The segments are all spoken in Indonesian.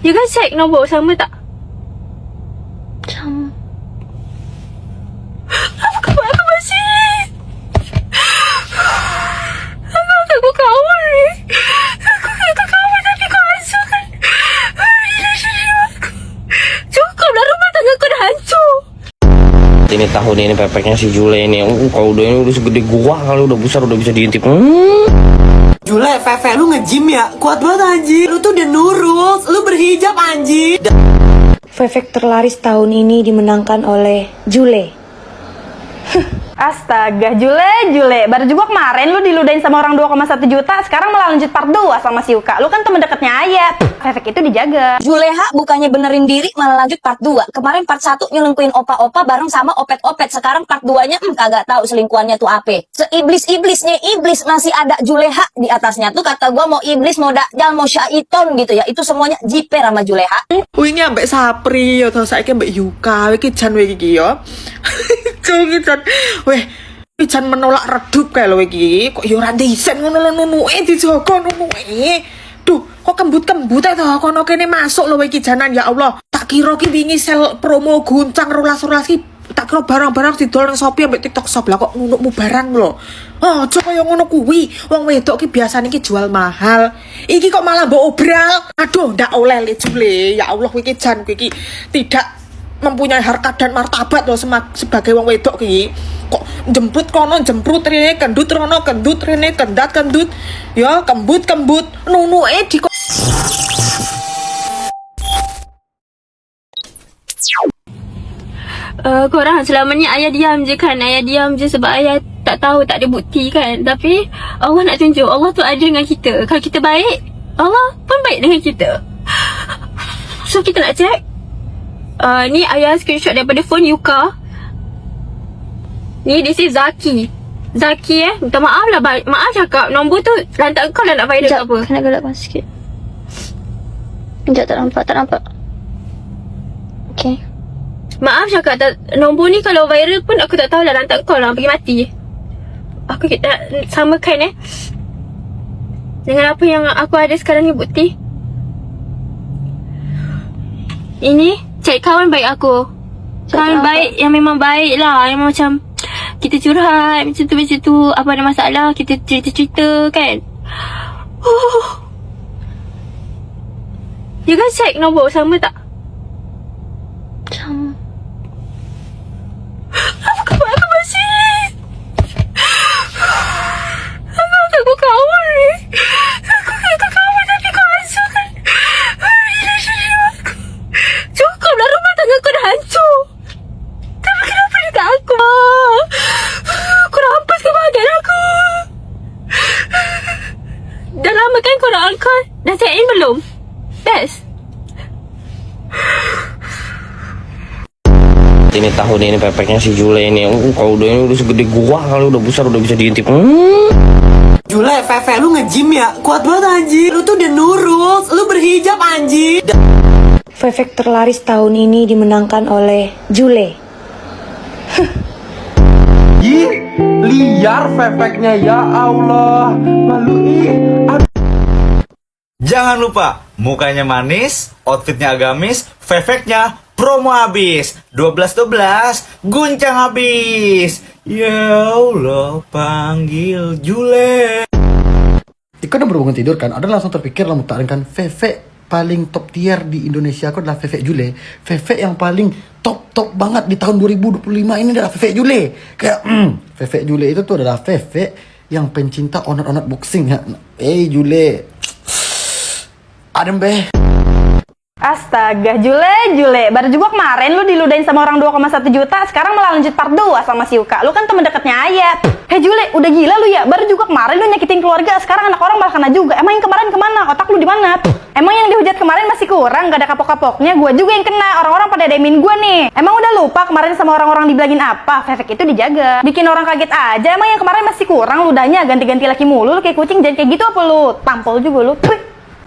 You kan check nombor sama tak? Sama. Apa khabar aku masih? Aku kawan ni. Aku kawan tapi kau hancurkan. Cukup lah, rumah tangga aku dah hancur. Ini tahun ini pepeknya si Jule ini. Kalau udah ini udah segede gua, kalau udah besar udah bisa diintip. Jule, Feve, lu nge-gym ya? Kuat banget anjir. Lu tuh udah nurut, lu berhijab anjir. Fefek terlaris tahun ini dimenangkan oleh Jule. Astaga, Jule, baru juga kemarin lu diludahin sama orang 2,1 juta, sekarang malah lanjut part 2 sama si Yuka. Lu kan temen deketnya Ayat. Efek itu dijaga. Juleha bukannya benerin diri malah lanjut part 2. Kemarin part 1 nyelingkuhin opa-opa bareng sama opet-opet. Sekarang part 2-nya kagak tahu selingkuhannya tuh apa. Seiblis-iblisnya iblis masih ada Juleha di atasnya tuh, kata gua mau iblis, mau dajjal, mau syaiton gitu ya. Itu semuanya jiper sama Juleha. Wih, ini ambek Sapri atau saiki ambek Yuka, iki jan weh iki ya. Iki jan. Weh, iki jan menolak redup kae lho iki. Kok yo ora disen ngono lho, nunuke dijogo nunuke. Duh, kok kembut-kembut to kono kene masuk lho iki janan, ya Allah. Tak kira ki wingi sel promo guncang 12 ki, tak kira barang-barang didol nang Shopee ambek TikTok Shop lah, kok nunukmu barang lho. Oh, aja kaya ngono kuwi. Wong wedok ki biasane ki jual mahal. Iki kok malah mbok obral. Aduh, ndak oleh le Jule. Ya Allah, iki jan iki tidak mempunyai harkat dan martabat loh sebagai wong wedok ki. Kok jemput kono jemprut rene, kendut rono kendut rene, kendat kendut. Ya kembut nunuke di Korang selamanya ayah diam je kan. Ayah diam je sebab ayah tak tahu, tak ada bukti kan. Tapi Allah nak tunjuk Allah tu ada dengan kita. Kalau kita baik, Allah pun baik dengan kita. So kita nak check. Ni ayah screenshot daripada phone Yuka. Ni this is Zaki. Zaki minta maaf lah. Maaf cakap nombor tu lantak kau lah nak viral ke apa. Kena gelapkan sikit. Sekejap, tak nampak. Okay. Maaf cakap nombor ni kalau viral pun aku tak tahu lah, lantak kau lah pergi mati. Aku kita samakan dengan apa yang aku ada sekarang ni bukti. Ini cari kawan baik aku. Kawan baik yang memang baik lah. Yang macam kita curhat macam tu. Apa ada masalah kita cerita-cerita kan. You kan check nombor sama tak? Sama. Apa khabar aku masih? Aku kawan ni. Aku kawan tapi kau hancurkan. Cukup lah, rumah tangga aku dah hancur. Tapi kenapa dekat aku? Kau rampas kebahagiaan aku. Dah lama kan kau nak angkat? Dah check in belum? Best. Ini tahun ini pepeknya si Jule ini. Kalau udah ini udah segede gua, kalau udah besar udah bisa diintip. Jule, Feve, lu nge-gym ya? Kuat banget anjir. Lu tuh udah nurut, lu berhijab anjir. Fefek terlaris tahun ini dimenangkan oleh Jule. Ih, liar Fefeknya, ya Allah. Malu Jangan lupa, mukanya manis, outfitnya agamis, Fefeknya promo habis. 12-12, guncang habis. Ya Allah, panggil Jule. Iko udah berhubungan tidur kan, ada langsung terpikir lah mutarinkan Feve paling top tier di Indonesia aku adalah Feve Jule. Feve yang paling top banget di tahun 2025 ini adalah Feve Jule. Kayak Feve Jule itu tuh adalah Feve yang pencinta onat-onat boxing ya. Jule, adem be. Astaga, Jule, baru juga kemarin lu diludahin sama orang 2,1 juta, sekarang malah lanjut part 2 sama si Yuka. Lu kan temen deketnya Ayat. Jule, udah gila lu ya? Baru juga kemarin lu nyakitin keluarga, sekarang anak orang malah kena juga. Emang yang kemarin kemana? Otak lu di mana? Emang yang dihujat kemarin masih kurang, gak ada kapok-kapoknya. Gua juga yang kena, orang-orang pada demin gua nih. Emang udah lupa kemarin sama orang-orang dibilangin apa? Efek itu dijaga. Bikin orang kaget aja. Emang yang kemarin masih kurang ludahnya, ganti-ganti laki mulu. Lu kayak kucing, jangan kayak gitu apa lu? Tampol juga lu.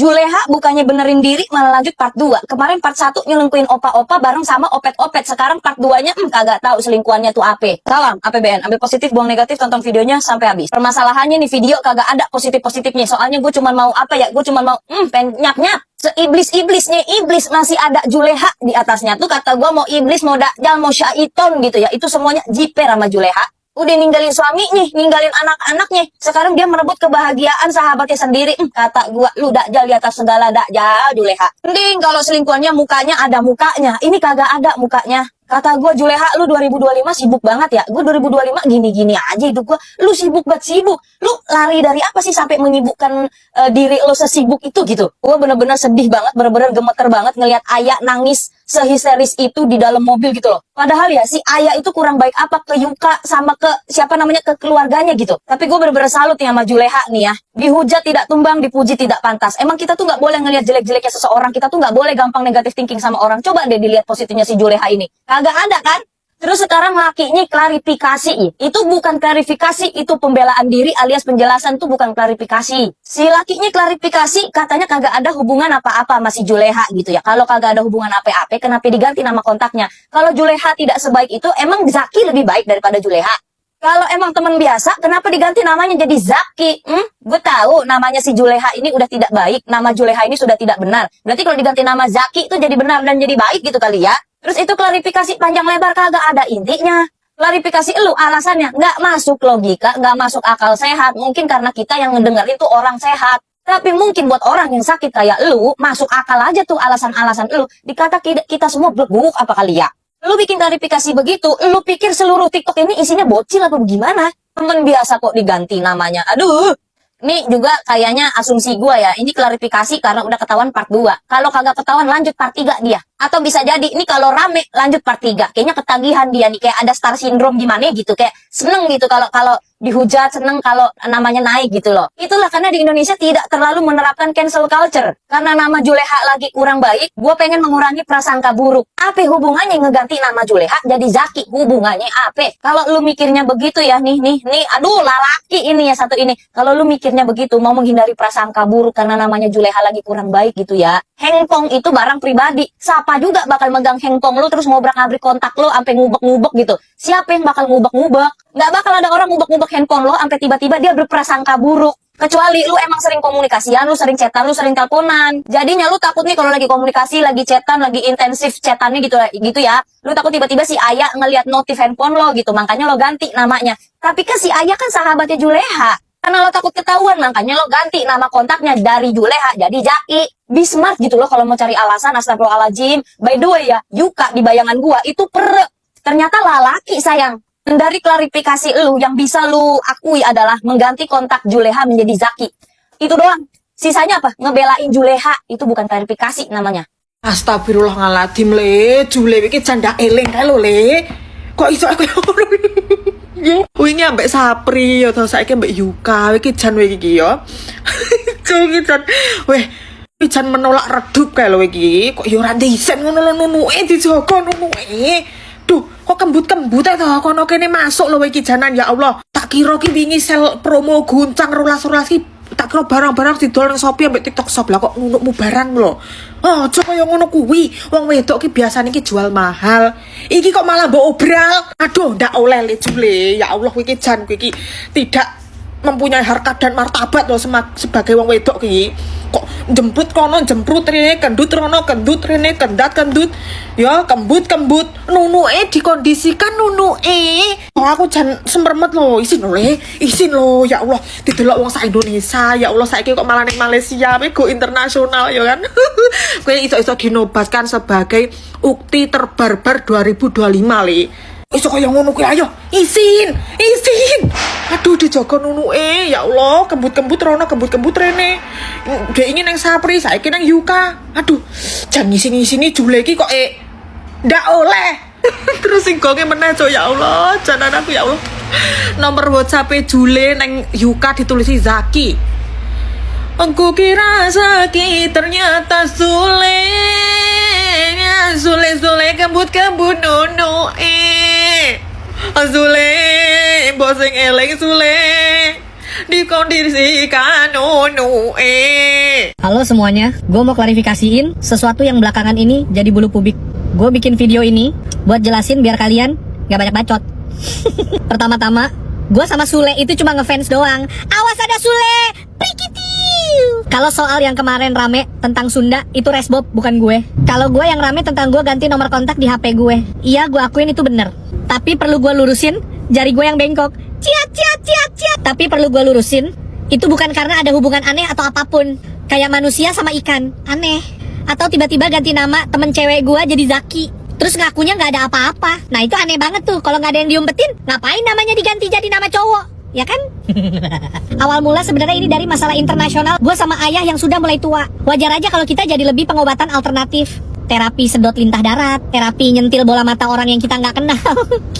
Juleha bukannya benerin diri malah lanjut part 2. Kemarin part 1 nyelingkuhin opa-opa bareng sama opet-opet. Sekarang part 2-nya kagak tahu selingkuhannya tuh apa. Salam APBN, ambil positif buang negatif, tonton videonya sampai habis. Permasalahannya nih video kagak ada positif-positifnya. Soalnya gue cuma mau apa ya? Gue cuma mau pengen nyap-nyap. Seiblis-iblisnya iblis masih ada Juleha di atasnya. Tuh kata gue mau iblis, mau dajjal, mau syaiton gitu ya. Itu semuanya jiper sama Juleha. Udah ninggalin suaminya, ninggalin anak-anaknya. Sekarang dia merebut kebahagiaan sahabatnya sendiri. Kata gua, lu dajjal di atas segala dajjal, Juleha. Mending kalau selingkuhannya mukanya ada mukanya. Ini kagak ada mukanya. Kata gua, Juleha, lu 2025 sibuk banget ya. Gua 2025 gini-gini aja hidup gua. Lu sibuk banget sibuk. Lu lari dari apa sih sampai menyibukkan diri lu sesibuk itu gitu. Gua bener-bener sedih banget, bener-bener gemeter banget ngelihat Ayah nangis sehisteris itu di dalam mobil gitu loh. Padahal ya si Ayah itu kurang baik apa ke Yuka sama ke siapa namanya ke keluarganya gitu. Tapi gue bener-bener salut nih sama Juleha nih ya. Dihujat tidak tumbang, dipuji tidak pantas. Emang kita tuh nggak boleh ngelihat jelek-jeleknya seseorang. Kita tuh nggak boleh gampang negatif thinking sama orang. Coba deh dilihat positifnya si Juleha ini. Kagak ada kan? Terus sekarang lakinya klarifikasi. Itu bukan klarifikasi, itu pembelaan diri alias penjelasan, itu bukan klarifikasi. Si lakinya klarifikasi katanya kagak ada hubungan apa-apa sama si Juleha gitu ya. Kalau kagak ada hubungan apa-apa, kenapa diganti nama kontaknya? Kalau Juleha tidak sebaik itu, emang Zaki lebih baik daripada Juleha? Kalau emang teman biasa, kenapa diganti namanya jadi Zaki? Gue tahu namanya si Juleha ini udah tidak baik. Nama Juleha ini sudah tidak benar. Berarti kalau diganti nama Zaki itu jadi benar dan jadi baik gitu kali ya. Terus itu klarifikasi panjang lebar kagak ada intinya. Klarifikasi lu alasannya nggak masuk logika, nggak masuk akal sehat. Mungkin karena kita yang ngedengerin tuh orang sehat. Tapi mungkin buat orang yang sakit kayak lu, masuk akal aja tuh alasan-alasan lu. Dikata kita semua blek apa kali ya? Lu bikin klarifikasi begitu, lu pikir seluruh TikTok ini isinya bocil apa gimana? Temen biasa kok diganti namanya. Aduh. Ini juga kayaknya asumsi gua ya. Ini klarifikasi karena udah ketahuan part 2. Kalau kagak ketahuan lanjut part 3 dia. Atau bisa jadi ini kalau rame lanjut part 3. Kayaknya ketagihan dia nih, kayak ada star syndrome gimana gitu, kayak seneng gitu kalau dihujat, seneng kalau namanya naik gitu loh. Itulah karena di Indonesia tidak terlalu menerapkan cancel culture. Karena nama Juleha lagi kurang baik, gua pengen mengurangi prasangka buruk. Apa hubungannya ngeganti nama Juleha jadi Zaki? Hubungannya apa? Kalau lu mikirnya begitu ya, nih, aduh lalaki ini ya satu ini. Kalau lu mikirnya begitu, mau menghindari prasangka buruk karena namanya Juleha lagi kurang baik gitu ya. Handphone itu barang pribadi. Siapa juga bakal megang handphone lu terus ngobrak-ngabrik kontak lu sampai ngubek-ngubek gitu. Siapa yang bakal ngubek-ngubek? Nggak bakal ada orang ngubek-ngubek handphone lo sampai tiba-tiba dia berprasangka buruk. Kecuali lu emang sering komunikasian, lu sering chatan, lu sering teleponan. Jadinya lu takut nih kalau lagi komunikasi, lagi chatan, lagi intensif chatannya gitu ya. Lu takut tiba-tiba si Ayah ngelihat notif handphone lo gitu, makanya lo ganti namanya. Tapi kan si Ayah kan sahabatnya Juleha. Karena lo takut ketahuan, makanya lo ganti nama kontaknya dari Juleha jadi Zaki. Be smart gitu loh kalau mau cari alasan. Astagfirullahaladzim. By the way ya, Yuka di bayangan gua itu ternyata lalaki sayang. Dan dari klarifikasi lu yang bisa lu akui adalah mengganti kontak Juleha menjadi Zaki. Itu doang. Sisanya apa? Ngebelain Juleha. Itu bukan klarifikasi namanya. Astagfirullahaladzim le, Jule iki canda eling kae lho le. Kok iso aku wingi ambek Sapri ya to saiki ambek Yuka iki jan iki ya. Iki jan weh jan menolak redup kae lho iki. Kok ya ora ndisen ngono lho nunuke dijogo nunuke. Duh, kok kembut-kembut to kono kene masuk lho iki janan ya Allah. Tak kira ki wingi sel promo guncang 12 ki tak kira barang-barang didol nang Shopee ambek TikTok Shop lah kok nunukmu barang lho. Oh, aja kaya ngono kuwi. Wong wedok ki biasane ki jual mahal. Iki kok malah mbok obral. Aduh, ndak oleh le Jule. Ya Allah iki jan kuwi iki tidak mempunyai harkat dan martabat loh sebagai wong wedok ki. Kok jemput kono jemprut rene, kendut rono kendut rene, kendat kendut. Ya kembut nunuke dikondisikan nunuke. Oh, aku jan semremet loh, isin loh ya Allah. Didelok wong sak Indonesia, ya Allah saiki kok malah ning Malaysia we go internasional ya kan. Kowe iso dinobatkan sebagai ukti terbarbar 2025 le. Iso kaya ngono kuwi ayo. Isin. Aduh dijogo nunuke. Ya Allah, kembut-kembut rono, kembut-kembut rene. Dek ingin nang Sapri, saiki nang Yuka. Aduh, jan ngisi-ngisini Jule iki kok ndak oleh. Terus sing gonge meneh ya Allah, janan aku ya Allah. Nomor WhatsApp Jule nang Yuka ditulisi Zaki. Aku kira Zaki ternyata Sule kembut nono Sule boseng eleng Sule dikondisikan Halo semuanya, gue mau klarifikasiin sesuatu yang belakangan ini jadi bulu publik. Gue bikin video ini buat jelasin biar kalian gak banyak bacot. Pertama-tama, gue sama Sule itu cuma ngefans doang. Awas ada Sule, prikitiu. Kalau soal yang kemarin rame tentang Sunda, itu Resbob bukan gue. Kalau gue yang rame tentang gue ganti nomor kontak di HP gue. Iya, gue akuin itu bener. Tapi perlu gue lurusin, jari gue yang bengkok. Ciat. Tapi perlu gue lurusin, itu bukan karena ada hubungan aneh atau apapun. Kayak manusia sama ikan, aneh. Atau tiba-tiba ganti nama temen cewek gue jadi Zaki, terus ngakunya nggak ada apa-apa. Nah itu aneh banget tuh. Kalau nggak ada yang diumpetin, ngapain namanya diganti jadi nama cowok, ya kan? Awal mula sebenarnya ini dari masalah internasional. Gue sama ayah yang sudah mulai tua. Wajar aja kalau kita jadi lebih pengobatan alternatif. Terapi sedot lintah darat, terapi nyentil bola mata orang yang kita nggak kenal,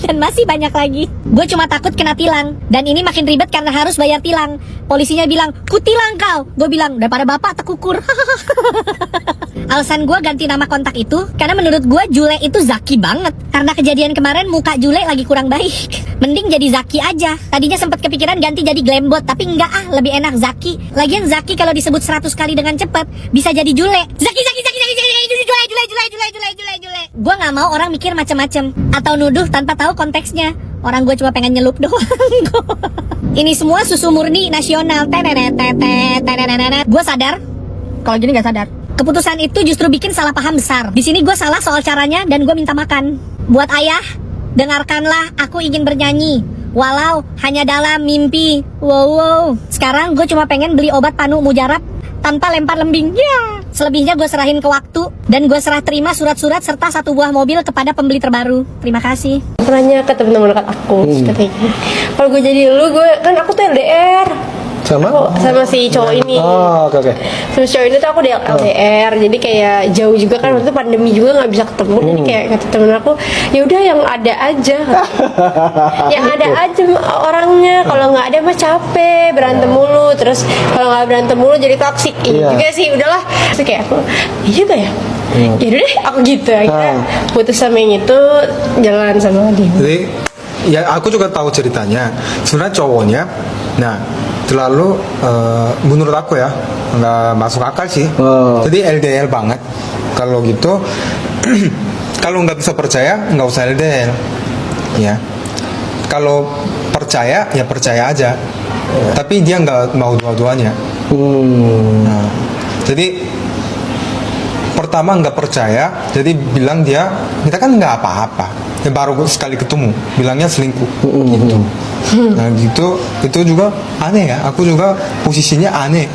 dan masih banyak lagi. Gue cuma takut kena tilang, dan ini makin ribet karena harus bayar tilang. Polisinya bilang, "Kutilang kau." Gue bilang, "Daripada bapak tekukur." Alasan gue ganti nama kontak itu karena menurut gue Jule itu Zaki banget. Karena kejadian kemarin muka Jule lagi kurang baik. Mending jadi Zaki aja. Tadinya sempat kepikiran ganti jadi Glambot, tapi enggak lebih enak Zaki. Lagian Zaki kalau disebut 100 kali dengan cepat bisa jadi Jule. Zaki. Jule. Gue nggak mau orang mikir macem-macem atau nuduh tanpa tahu konteksnya. Orang gue cuma pengen nyelup doang. Ini semua susu murni nasional. Gue sadar kalau gini nggak sadar. Keputusan itu justru bikin salah paham besar. Di sini gue salah soal caranya dan gue minta makan. Buat ayah, dengarkanlah aku ingin bernyanyi. Walau hanya dalam mimpi. Wow. Sekarang gue cuma pengen beli obat panu mujarab tanpa lempar lembing. Selebihnya gue serahin ke waktu. Dan gue serah terima surat-surat serta 1 buah mobil kepada pembeli terbaru. Terima kasih. Nanya ke temen-temen dekat aku, katanya kalau gue jadi lu, aku tuh LDR sama si cowok ini. Oke. Sama si cowok ini tuh aku di LDR, jadi kayak jauh juga kan, waktu itu pandemi juga nggak bisa ketemu. Jadi kayak kata temen aku, ya udah yang ada aja, yang ada aja orangnya. Kalau nggak ada mah capek berantem mulu, terus kalau nggak berantem mulu jadi toksik. Iya juga sih, udahlah. Terus kayak aku, iya juga ya. Ya udah deh, aku gitu. Akhirnya putus sama yang itu, jalan sama dia. Jadi ya aku juga tahu ceritanya. Sebenarnya cowoknya, nah terlalu menurut aku ya nggak masuk akal sih. Jadi LDR banget. Kalau gitu, kalau nggak bisa percaya nggak usah LDR. Ya, kalau percaya ya percaya aja. Tapi dia nggak mau dua-duanya. Nah, jadi pertama nggak percaya, jadi bilang kita kan nggak apa-apa, ya baru sekali ketemu bilangnya selingkuh gitu. Nah gitu, itu juga aneh ya, aku juga posisinya aneh.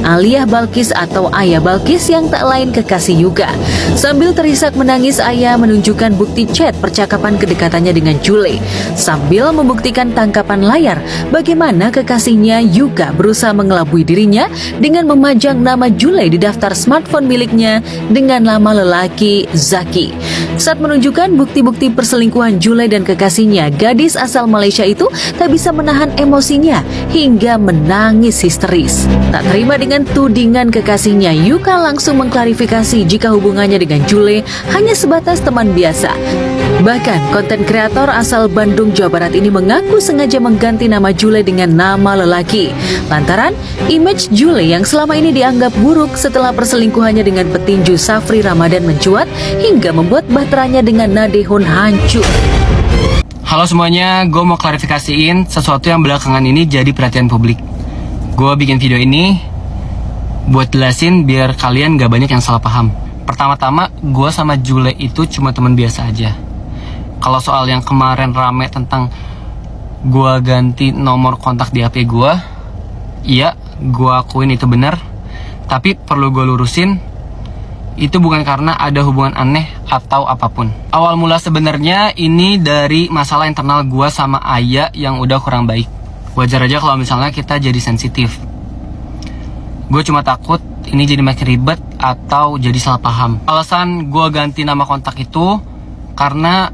Aliyah Balkis atau Ayah Balkis yang tak lain kekasih Yuka. Sambil terisak menangis, Ayah menunjukkan bukti chat percakapan kedekatannya dengan Jule. Sambil membuktikan tangkapan layar bagaimana kekasihnya Yuka berusaha mengelabui dirinya dengan memajang nama Jule di daftar smartphone miliknya dengan nama lelaki Zaki. Saat menunjukkan bukti-bukti perselingkuhan Jule dan kekasihnya, gadis asal Malaysia itu tak bisa menahan emosinya hingga menangis histeris. Tak terima dengan tudingan kekasihnya, Yuka langsung mengklarifikasi jika hubungannya dengan Jule hanya sebatas teman biasa. Bahkan, konten kreator asal Bandung, Jawa Barat ini mengaku sengaja mengganti nama Jule dengan nama lelaki. Lantaran, image Jule yang selama ini dianggap buruk setelah perselingkuhannya dengan petinju Safri Ramadan mencuat hingga membuat bahteranya dengan Nadehon hancur. Halo semuanya, gue mau klarifikasiin sesuatu yang belakangan ini jadi perhatian publik. Gue bikin video ini buat jelasin biar kalian gak banyak yang salah paham. Pertama-tama, gue sama Jule itu cuma teman biasa aja. Kalau soal yang kemarin rame tentang gue ganti nomor kontak di HP gue, iya, gue akuin itu benar. Tapi perlu gue lurusin, itu bukan karena ada hubungan aneh atau apapun. Awal mula sebenarnya ini dari masalah internal gue sama Ayah yang udah kurang baik. Wajar aja kalau misalnya kita jadi sensitif. Gue cuma takut ini jadi makin ribet atau jadi salah paham. Alasan gue ganti nama kontak itu karena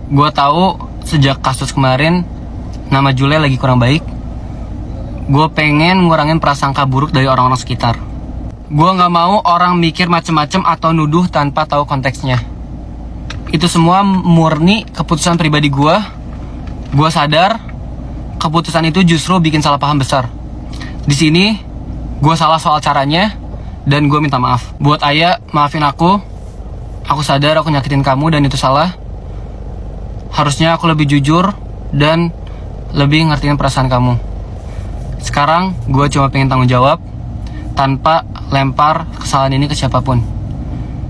gue tahu sejak kasus kemarin nama Jule lagi kurang baik. Gue pengen ngurangin prasangka buruk dari orang-orang sekitar. Gue gak mau orang mikir macem-macem atau nuduh tanpa tahu konteksnya. Itu semua murni keputusan pribadi gue. Gue sadar keputusan itu justru bikin salah paham besar. Di sini, gue salah soal caranya, dan gue minta maaf. Buat Ayah, maafin aku. Aku sadar aku nyakitin kamu dan itu salah. Harusnya aku lebih jujur dan lebih ngertiin perasaan kamu. Sekarang, gue cuma pengen tanggung jawab tanpa lempar kesalahan ini ke siapapun.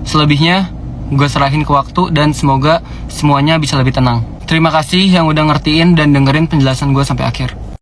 Selebihnya, gue serahin ke waktu dan semoga semuanya bisa lebih tenang. Terima kasih yang udah ngertiin dan dengerin penjelasan gue sampai akhir.